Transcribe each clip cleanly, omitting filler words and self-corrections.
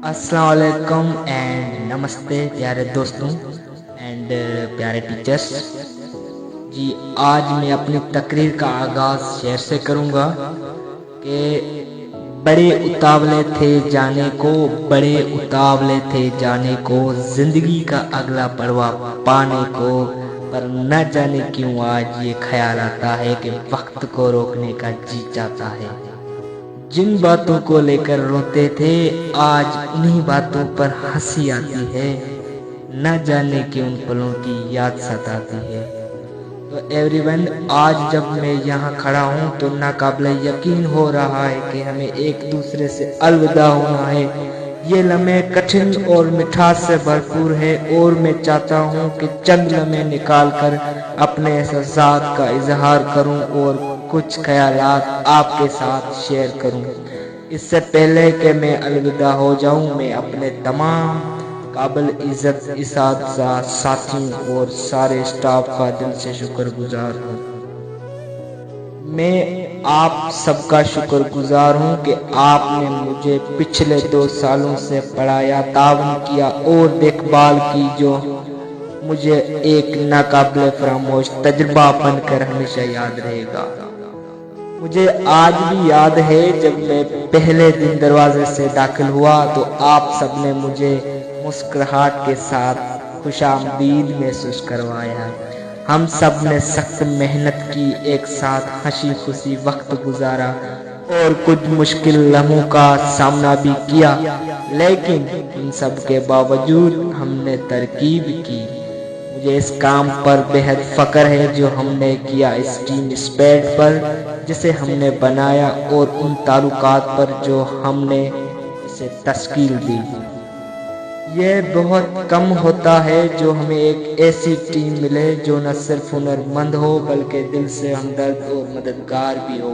अस्सलाम वालेकुम एंड नमस्ते प्यारे दोस्तों एंड प्यारे टीचर्स जी। आज मैं अपनी तकरीर का आगाज़ शेर से करूँगा कि बड़े उतावले थे जाने को, बड़े उतावले थे जाने को, ज़िंदगी का अगला पड़वा पाने को, पर न जाने क्यों आज ये ख्याल आता है कि वक्त को रोकने का जी चाहता है। जिन बातों को लेकर रोते थे आज उन्हीं बातों पर हंसी आती है, न जाने क्यों उन पलों की याद सताती है। तो एवरीवन, आज जब मैं यहाँ खड़ा हूँ तो नाकाबिले यकीन हो रहा है कि हमें एक दूसरे से अलविदा होना है। ये लम्हे कठिन और मिठास से भरपूर है और मैं चाहता हूँ कि चंद लम्हे निकाल कर अपने एहसास का इजहार करूँ और कुछ ख्यालात आपके साथ शेयर करूं। इससे पहले कि मैं अलविदा हो जाऊं, मैं अपने तमाम काबिल इज्जत इसातिज़ा साथियों और सारे स्टाफ का दिल से शुक्रगुजार हूं। मैं आप सबका शुक्रगुजार हूं कि आपने मुझे पिछले 2 सालों से पढ़ाया, तावन किया और देखभाल की, जो मुझे एक नाकाबिले फरामोश तजुर्बा बनकर हमेशा याद रहेगा। मुझे आज भी याद है जब मैं पहले दिन दरवाजे से दाखिल हुआ तो आप सबने मुझे मुस्कुराहट के साथ खुशामदीद महसूस करवाया। हम सब ने सख्त मेहनत की, एक साथ हंसी खुशी वक्त गुजारा और कुछ मुश्किल लम्हों का सामना भी किया, लेकिन इन सब के बावजूद हमने तरकीब की। मुझे इस काम पर बेहद फख्र है जो हमने किया, इस टीम स्पिरिट पर जिसे हमने बनाया और उन ताल्लुकात पर जो हमने इसे तश्कील दी। यह बहुत कम होता है जो हमें एक ऐसी टीम मिले जो न सिर्फ हुनरमंद हो बल्कि दिल से हमदर्द और मददगार भी हो।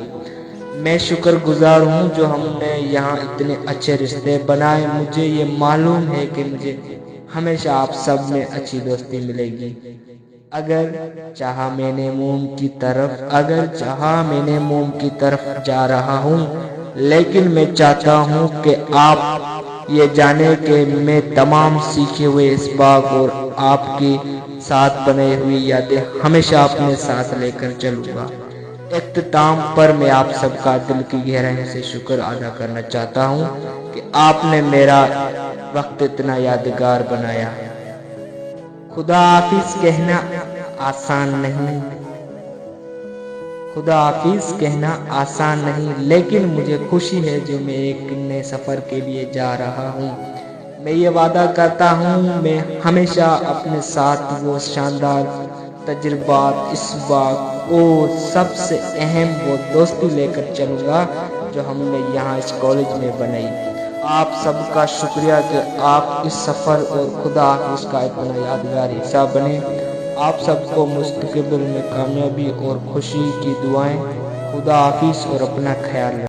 मैं शुक्रगुजार हूँ जो हमने यहाँ इतने अच्छे रिश्ते बनाए। मुझे ये मालूम है कि मुझे हमेशा आप सब में अच्छी दोस्ती मिलेगी। अगर चाहा मैंने मोम की तरफ जा रहा हूँ, लेकिन मैं चाहता हूँ कि आप ये जाने कि मैं तमाम सीखे हुए इसबाग और आपके साथ बने हुई यादें हमेशा अपने साथ लेकर चलूँगा। इख्तिताम पर मैं आप सबका दिल की गहराई से शुक्र अदा करना चाहता हूँ कि आपने मेरा वक्त इतना यादगार बनाया। खुदा हाफिज कहना आसान नहीं, लेकिन मुझे खुशी है जो मैं एक नए सफर के लिए जा रहा हूँ। मैं ये वादा करता हूँ मैं हमेशा अपने साथ वो शानदार तजुर्बात, इसबाग और सबसे अहम वो दोस्ती लेकर चलूँगा जो हमने यहाँ इस कॉलेज में बनाई। आप सबका शुक्रिया कि आप इस सफ़र और खुदा हाफिज़ का इतना यादगार हिस्सा बने। आप सबको मुस्तक़बिल में कामयाबी और खुशी की दुआएं। खुदा हाफिज़ और अपना ख्याल रखें।